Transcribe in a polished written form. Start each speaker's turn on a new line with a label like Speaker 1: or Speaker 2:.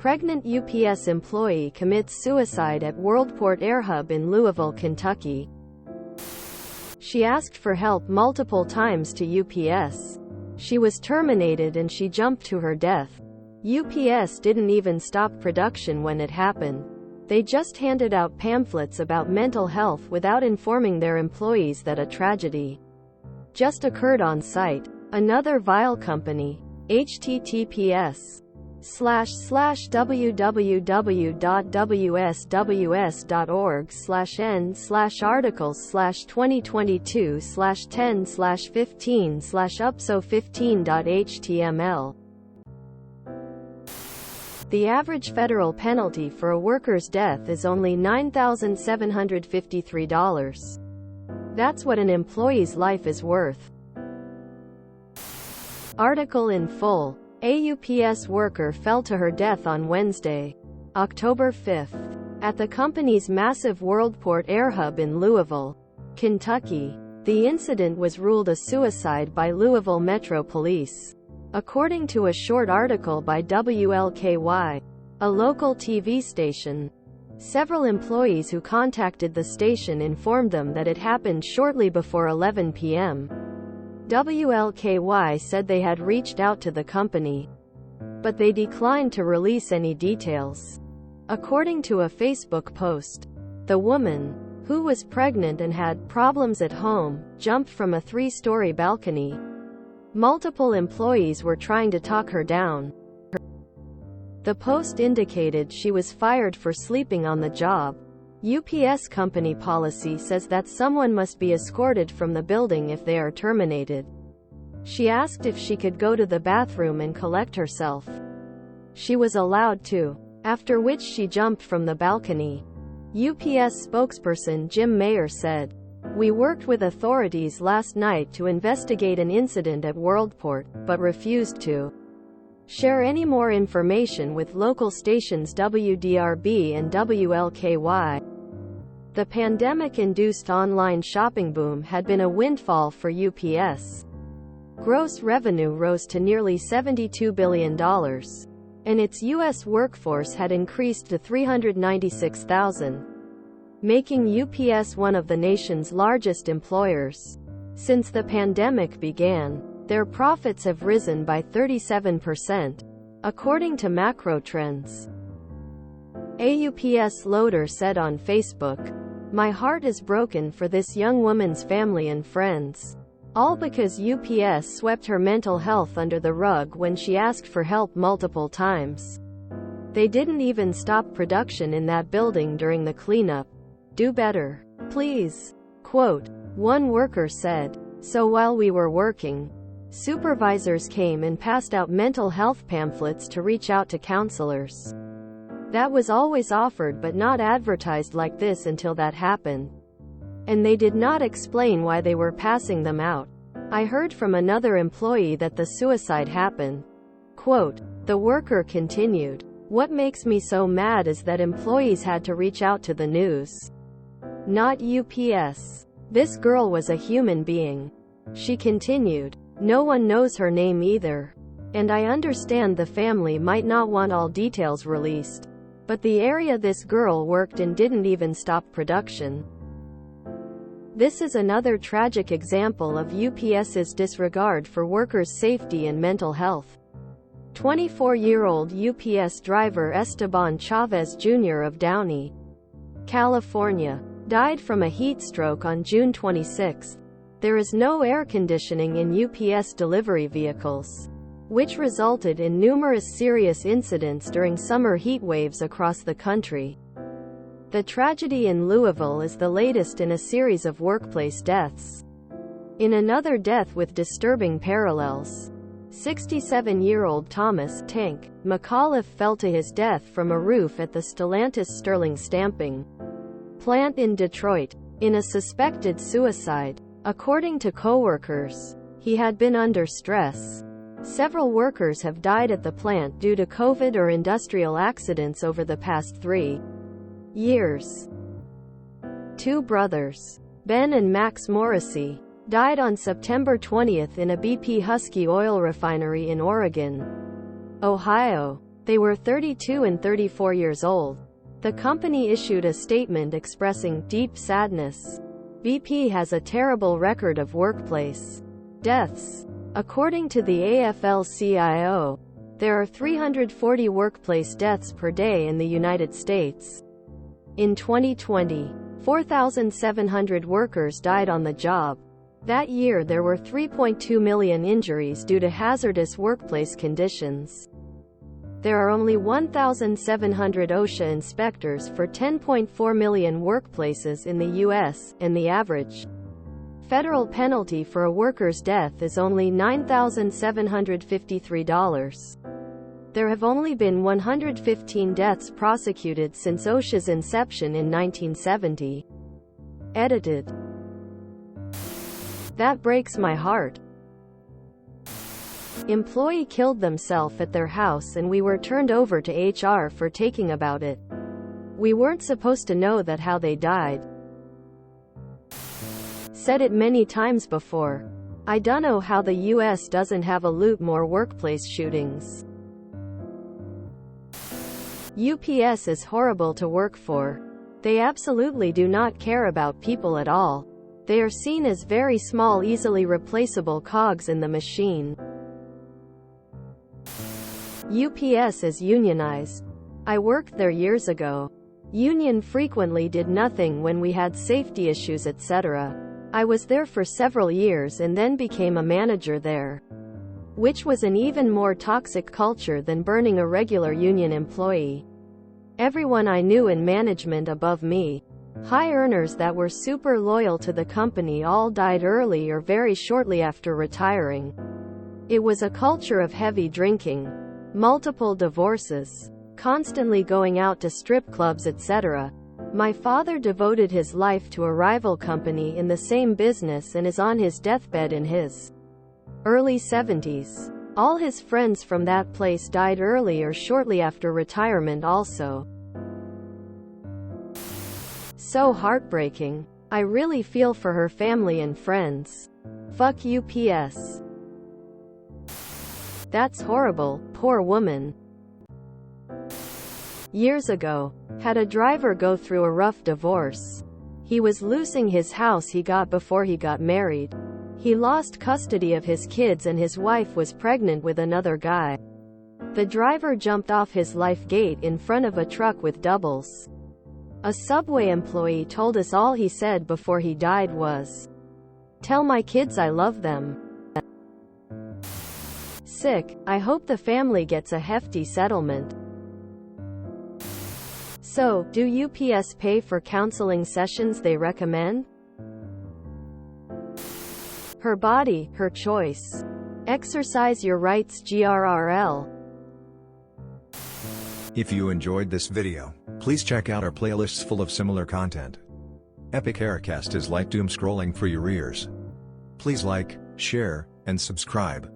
Speaker 1: Pregnant UPS employee commits suicide at Worldport Air Hub in Louisville, Kentucky. She asked for help multiple times to UPS. She was terminated and she jumped to her death. UPS didn't even stop production when it happened. They just handed out pamphlets about mental health without informing their employees that a tragedy just occurred on site. Another vile company. https://www.ws.org/n/articles/2022/10/15/upso15.html. The average federal penalty for a worker's death is only $9,753. That's what an employee's life is worth. Article in full. A UPS worker fell to her death on Wednesday, October 5th, at the company's massive Worldport Air Hub in Louisville, Kentucky. The incident was ruled a suicide by Louisville Metro Police, according to a short article by WLKY, a local TV station. Several employees who contacted the station informed them that it happened shortly before 11 p.m. WLKY said they had reached out to the company, but they declined to release any details. According to a Facebook post, the woman, who was pregnant and had problems at home, jumped from a 3-story balcony. Multiple employees were trying to talk her down. The post indicated she was fired for sleeping on the job. UPS company policy says that someone must be escorted from the building if they are terminated. She asked if she could go to the bathroom and collect herself. She was allowed to, after which she jumped from the balcony. UPS spokesperson Jim Mayer said, "We worked with authorities last night to investigate an incident at Worldport, but refused to share any more information with local stations WDRB and WLKY." The pandemic-induced online shopping boom had been a windfall for UPS. Gross revenue rose to nearly $72 billion, and its U.S. workforce had increased to 396,000, making UPS one of the nation's largest employers. Since the pandemic began, their profits have risen by 37%, according to Macro Trends. A UPS loader said on Facebook, "My heart is broken for this young woman's family and friends. All because UPS swept her mental health under the rug when she asked for help multiple times. They didn't even stop production in that building during the cleanup. Do better, please." Quote, one worker said, "So while we were working, supervisors came and passed out mental health pamphlets to reach out to counselors. That was always offered but not advertised like this until that happened. And they did not explain why they were passing them out. I heard from another employee that the suicide happened." Quote, the worker continued, "What makes me so mad is that employees had to reach out to the news, not UPS. This girl was a human being." She continued, "No one knows her name either. And I understand the family might not want all details released. But the area this girl worked in didn't even stop production." This is another tragic example of UPS's disregard for workers' safety and mental health. 24-year-old UPS driver Esteban Chavez Jr. of Downey, California, died from a heat stroke on June 26. There is no air conditioning in UPS delivery vehicles, which resulted in numerous serious incidents during summer heat waves across the country. The tragedy in Louisville is the latest in a series of workplace deaths. In another death with disturbing parallels, 67-year-old Thomas "Tank" McAuliffe fell to his death from a roof at the Stellantis Sterling stamping plant in Detroit, in a suspected suicide. According to coworkers, he had been under stress. Several workers have died at the plant due to COVID or industrial accidents over the past 3 years. Two brothers, Ben and Max Morrissey, died on September 20 in a BP Husky oil refinery in Oregon, Ohio. They were 32 and 34 years old. The company issued a statement expressing deep sadness. BP has a terrible record of workplace deaths. According to the AFL-CIO, there are 340 workplace deaths per day in the United States. In 2020, 4,700 workers died on the job. That year there were 3.2 million injuries due to hazardous workplace conditions. There are only 1,700 OSHA inspectors for 10.4 million workplaces in the U.S., and the average federal penalty for a worker's death is only $9,753. There have only been 115 deaths prosecuted since OSHA's inception in 1970. Edited. That breaks my heart. Employee killed themselves at their house and we were turned over to HR for taking about it. We weren't supposed to know that how they died. Said it many times before. I dunno how the US doesn't have a lot more workplace shootings. UPS is horrible to work for. They absolutely do not care about people at all. They are seen as very small, easily replaceable cogs in the machine. UPS is unionized. I worked there years ago. Union frequently did nothing when we had safety issues, etc. I was there for several years and then became a manager there, which was an even more toxic culture than burning a regular union employee. Everyone I knew in management above me, high earners that were super loyal to the company, all died early or very shortly after retiring. It was a culture of heavy drinking, multiple divorces, constantly going out to strip clubs, etc. My father devoted his life to a rival company in the same business and is on his deathbed in his early 70s. All his friends from that place died early or shortly after retirement also. So heartbreaking. I really feel for her family and friends. Fuck UPS. That's horrible, poor woman. Years ago, had a driver go through a rough divorce. He was losing his house he got before he got married. He lost custody of his kids and his wife was pregnant with another guy. The driver jumped off his life gate in front of a truck with doubles. A Subway employee told us all he said before he died was, "Tell my kids I love them." Sick. I hope the family gets a hefty settlement. So, do UPS pay for counseling sessions they recommend? Her body, her choice. Exercise your rights, GRRL.
Speaker 2: If you enjoyed this video, please check out our playlists full of similar content. Epic Aircast is like doom scrolling for your ears. Please like, share, and subscribe.